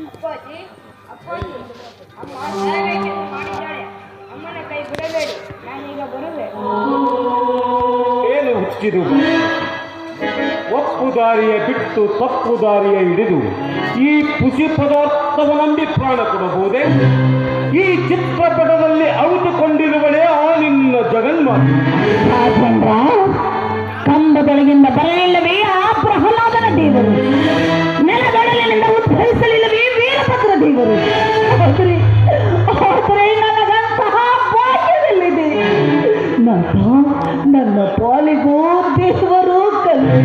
ಅಪ್ಪಾಜಿ ಅಪ್ಪಾಜಿ ಅಮ್ಮ ಬರಬೇಕೆಂದು ಮಾಡಿದ್ದಾಳೆ. ಅಮ್ಮನ ಕೈ ಬಿಡಬೇಡಿ, ನಾನೀಗ ಬರುವೆ. ಏನು ಹುಚ್ಚಿದು? ಒಪ್ಪು ದಾರಿಯ ಬಿಟ್ಟು ತಪ್ಪು ದಾರಿಯ ಹಿಡಿದು ಈ ಖುಷಿ ಪದಾರ್ಥವ ನಂಬಿ ಪ್ರಾಣ ಕೊಡಬಹುದೇ? ಈ ಚಿತ್ರಪಟದಲ್ಲಿ ಅವಿತುಕೊಂಡಿರುವಳೇ ಆ ನಿನ್ನ ಜಗನ್ಮಾತೆ. ಕಂಬದೊಳಗಿಂದ ಬರಲಿಲ್ಲವೇ ಆ ಪ್ರಹ್ಲಾದನ ದೇವರು, ನೆಲದೊಳಲಿನಿಂದ ಉದ್ಭವಿಸಲಿಲ್ಲವೇ ವೀರಭದ್ರ ದೇವರು. ಆದರೆ ನನಗಂತಹ ಭಾಗ್ಯದಲ್ಲಿದೆ. ನನ್ನ ಪಾಲಿಗೂ ದೇವರು ಕಲ್ಲು.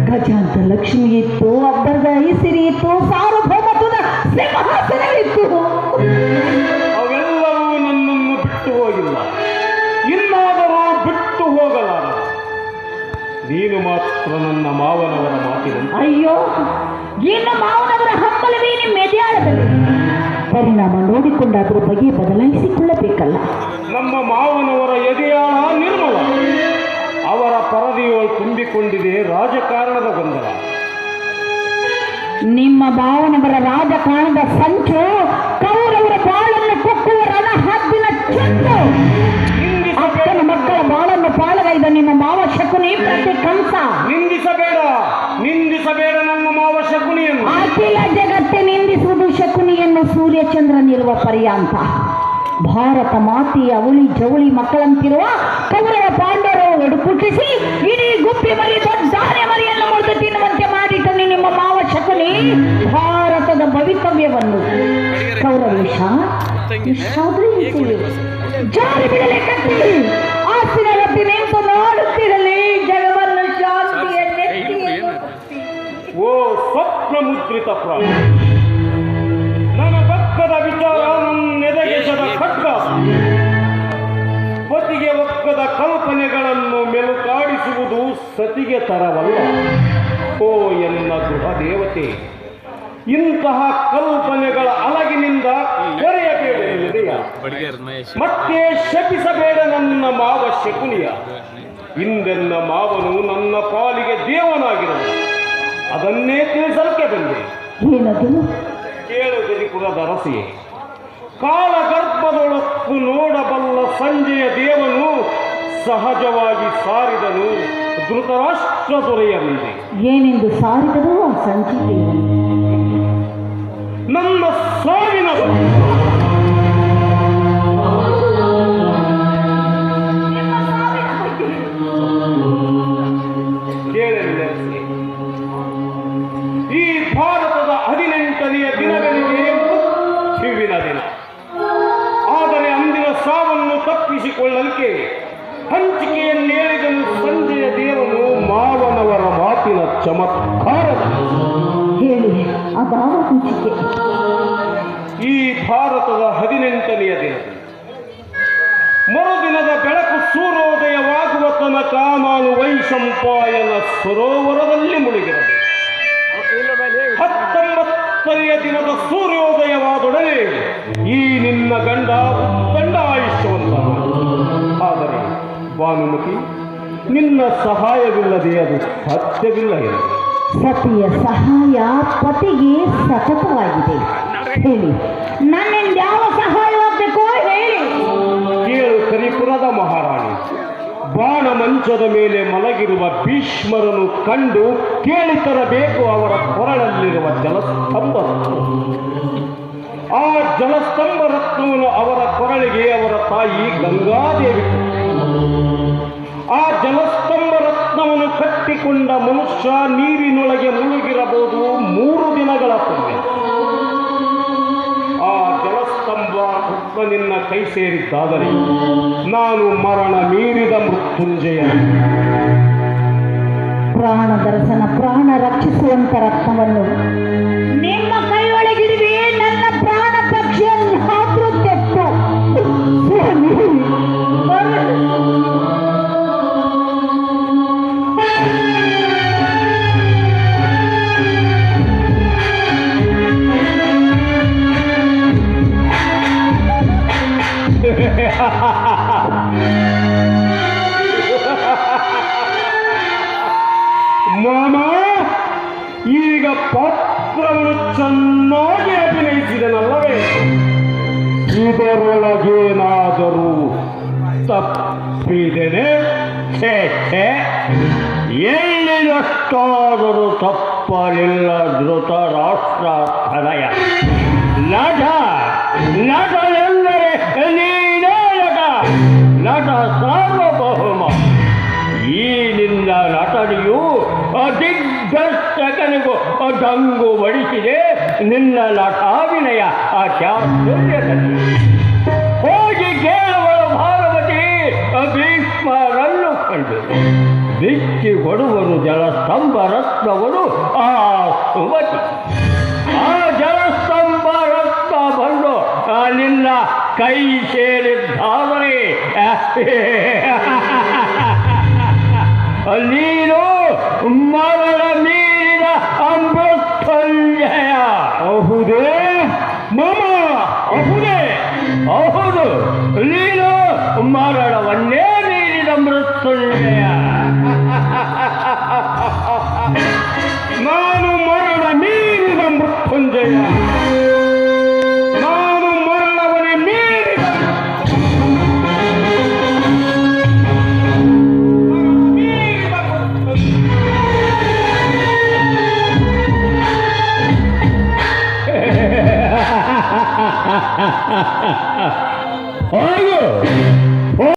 ಗಜಾಂತ ಲಕ್ಷ್ಮಿ ಇತ್ತು, ಅಬ್ಬರದ ಐಸಿರಿ ಇತ್ತು, ಸಾರ್ವಭೌಮತ್ವದ ಸಿಂಹಾಸನವಿತ್ತು. ಅವೆಲ್ಲವೂ ನನ್ನನ್ನು ಬಿಟ್ಟು ಹೋಗಿಲ್ಲ, ಇನ್ನಾದರೂ ಬಿಟ್ಟು ಹೋಗಲಾರ. ನೀನು ಮಾತ್ರ ನನ್ನ ಮಾವನವರ ಮಾತಿನಂತೆ. ಅಯ್ಯೋ, ಇನ್ನು ಮಾವನವರ ಹಂಬಲವೇ ನಿಮ್ಮ ಎದೆಯಾಳದಲ್ಲಿ. ಪರಿಣಾಮ ನೋಡಿಕೊಂಡಾದರೂ ಬಗೆ ಬದಲಾಯಿಸಿಕೊಳ್ಳಬೇಕಲ್ಲ. ನಮ್ಮ ಮಾವನವರ ಎದೆಯಾಳ ನಿರ್ಮಲ, ಅವರ ಪರದೆಯೊಳು ತುಂಬಿಕೊಂಡಿದೆ ರಾಜಕಾರಣದ ಗೊಂದಲ. ನಿಮ್ಮ ಮಾವನವರ ರಾಜಕಾರಣದ ಸಂಚು ಕೌರವರ ಬಾಳನ್ನು ಕೊಕ್ಕುವ ರಣಹದ್ದಿನ ಚೆಂಡು. ಅಕ್ಕನ ಮಕ್ಕಳ ಬಾಳನ್ನು ಪಾಳಗೈದ ನಿಮ್ಮ ಮಾವ ಶಕುನಿ ಪ್ರತಿ ಕಂಸ. ನಿಂದಿಸಬೇಡ ನನ್ನ ಮಾವ ಶಕುನಿಯನ್ನು. ಅಖಿಲ ಜಗತ್ತೆ ನಿಂದಿಸುವುದು ಶಕುನಿಯನ್ನು ಸೂರ್ಯಚಂದ್ರನಿರುವ ಪರ್ಯಾಂತ. ಭಾರತ ಮಾತೆಯ ಅವಳಿ ಜವಳಿ ಮಕ್ಕಳಂತಿರುವ ಕೌರವ ಪಾಂಡವರು ಒಡುಕುಟಿಸಿ ಇಡೀ ಗುಪ್ಪಿ ಮರಿ ದೊಡ್ಡಾನೆ ಮರಿಯನ್ನು ಮುರಿದು ತಿನ್ನುವಂತೆ ಮಾಡಿಟ್ಟನು ನಿಮ್ಮ ಮಾವ ಶಕುನಿ ಭಾರತದ ಭವಿತವ್ಯವನ್ನು. ಕೌರವೇಶ ಜಾರಿ ಬಿಡಲೆ ಕಟ್ಟಿ ಆಸ್ತಿನ ರಟ್ಟಿ ನಿಂತು ನೋಡುತ್ತಿರಲಿ ಜಗವನ್ನು ಶಾಂತಿಯನ್ನೆತ್ತಿ. ಓ ಸ್ವಪ್ನ ಮುದ್ರಿತ ಪ್ರಾಣ, ನನ್ನ ಪಕ್ಕದ ವಿಚಾರ ನನ್ನೆದೆಗೆಸದ ಖಡ್ಗ. ಪತಿಗೆ ಒಕ್ಕದ ಕಲ್ಪನೆಗಳನ್ನು ಮೆಲುಕಾಡಿಸುವುದು ಸತಿಗೆ ತರವಲ್ಲ. ಓ ಎನ್ನ ಗೃಹ ದೇವತೆ, ಇಂತಹ ಕಲ್ಪನೆಗಳ ಅಲಗಿನಿಂದ ಕೊರೆಯಬೇಡ, ಮತ್ತೆ ಶಪಿಸಬೇಡ ನನ್ನ ಮಾವ ಶಕುನಿಯ. ಹಿಂದೆನ್ನ ಮಾವನು ನನ್ನ ಪಾಲಿಗೆ ದೇವನಾಗಿರಲು, ಅದನ್ನೇ ತಿಳಿಸಲಿಕ್ಕೆ ಬಂದೆ. ಕೇಳು ಗದಿಪುರದ ರಸಿಯೇ, ಕಾಲಗರ್ಭದೊಳಕ್ಕೂ ನೋಡಬಲ್ಲ ಸಂಜೆಯ ದೇವನು ಸಹಜವಾಗಿ ಸಾರಿದನು ಧೃತರಾಷ್ಟ್ರ ದೊರೆಯ ಮುಂದೆ. ಏನೆಂದು ಸಾರಿದರು ಆ ಸಂಜೆ ದೇವನು? ನಮ್ಮ ಸಾವಿನ ಈ ಭಾರತದ 18ನೆಯ ದಿನಗಳಿಗೆ ಶಿವಿನ ದಿನ. ಆದರೆ ಅಂದಿನ ಸಾವನ್ನು ತಪ್ಪಿಸಿಕೊಳ್ಳಲಿಕ್ಕೆ ಹಂಚಿಕೆಯನ್ನೇಳಿದನು ಸಂಜೆಯ ದೇವನು ಮಾವನವರ ಮಾತಿನ ಚಮತ್ಕಾರದ. ಹೇಳಿ ಅದಾವ ಹಂಚಿಕೆ? ಈ ಭಾರತದ 18ನೆಯ ದಿನದಲ್ಲಿ ಮರುದಿನದ ಬೆಳಕು ಸೂರ್ಯೋದಯವಾಗುವ ತನಕ ನಾನು ವೈಶಂಪಾಯನ ಸರೋವರದಲ್ಲಿ ಮುಳುಗಿರಬೇಕು. 19ನೆಯ ದಿನದ ಸೂರ್ಯೋದಯವಾದೊಡನೆ ಈ ನಿನ್ನ ಗಂಡ ಆಯುಷ್ಯವಂತ. ಆದರೆ ಭಾನುಮತಿ, ನಿನ್ನ ಸಹಾಯವಿಲ್ಲದೆ ಅದು ಸಾಧ್ಯವಿಲ್ಲ ಎಂದು. ಸತಿಯ ಸಹಾಯ ಪತಿಗೆ ಸತತವಾಗಿದೆ. ಹೇಳಿ, ನನ್ನಿಂದ ಯಾವ ಸಹಾಯವಾಗಬೇಕೋ ಹೇಳಿ. ಕೇಳು ಕರಿಪುರದ ಮಹಾರಾಣಿ, ಬಾಣ ಮಂಚದ ಮೇಲೆ ಮಲಗಿರುವ ಭೀಷ್ಮರನ್ನು ಕಂಡು ಕೇಳಿ ತರಬೇಕು ಅವರ ಕೊರಳಲ್ಲಿರುವ ಜಲಸ್ತಂಭ. ಆ ಜಲಸ್ತಂಭ ರತ್ನವನ್ನು ಅವರ ಕೊರಳಿಗೆ ಅವರ ತಾಯಿ ಗಂಗಾದೇವಿ. ಆ ಜಲಸ್ತಂಭ ರತ್ನವನ್ನು ಕಟ್ಟಿಕೊಂಡ ಮನುಷ್ಯ ನೀರಿನೊಳಗೆ ಮುಳುಗಿರಬಹುದು 3 ದಿನಗಳ ಪುಣ್ಯ. ಆ ಜಲಸ್ತಂಭ ರತ್ನ ನಿನ್ನ ಕೈ ಸೇರಿದ್ದಾದರೆ ನಾನು ಮರಣ ಮೀರಿದ ಮೃತ್ಯುಂಜಯ. ಪ್ರಾಣ ದರ್ಶನ, ಪ್ರಾಣ ರಕ್ಷಿಸುವಂತ ರತ್ನವನ್ನು ನಿಮ್ಮ ಕೈಯೊಳಗಿರುವೆ. ನನ್ನ ಪ್ರಾಣ ಪಕ್ಷಿಯನ್ನು ಹಾಕಲು ತೆತ್ತು ಮಾಮ, ಈಗ ಪಾತ್ರವನ್ನು ಚೆನ್ನಾಗಿ ಅಭಿನಯಿಸಿದನಲ್ಲವೇ? ಇದರೊಳಗೇನಾದರೂ ತಪ್ಪಿದ್ದೇನೆ? ಛೇ ಛೇ, ಎಲ್ಲಿನಷ್ಟಾದರೂ ತಪ್ಪಲಿಲ್ಲ ಧೃತರಾಷ್ಟ್ರ ತನಯ. ನಟ ನಟ ಎಂದರೆ ನೀನೇ ನಟ, ನಟ ಸಾರ್ವಭೌಮ. ಈ ನಿನ್ನ ನಟನೆಯು ದಿಗ್ದರ್ಶಕನಿಗೂ ದಂಗು ಬಡಿಸಿದೆ. ನಿನ್ನ ನಟಾಭಿನಯ ಆ ಚಾತುರ್ಯದಲ್ಲಿ ಹೋಗಿ ಕೇಳುವಳು ಭಾರವತಿ ಭೀಷ್ಮರನ್ನು ಕಂಡು ಬಿಚ್ಚಿ ಕೊಡುವರು ಜಲಸ್ತಂಭ ರತ್ನವರು ಆ ಸುಮತಿ. ಆ ಜಲಸ್ತಂಭ ರತ್ನ ಬಂದು ನಿನ್ನ ಕೈ ಸೇರಿದ್ದಾದರೆ ನೀನು ಮರಣ ಮೀರಿದ ಅಮೃತಂಜಯ. ಹೌದೇ ಮಮ? ಹೌದೇ? ಹೌದು, ನೀನು ಮರಣವನ್ನೇ ಮೀರಿದ ಮೃತ್ಯುಂಜಯ. ನಾನು ಮರಣ ಮೀರಿದ ಮೃತ್ಯುಂಜಯ. ನಾನು ಮರಣವನ್ನೇ ಮೀರಿದ ಹೌದು.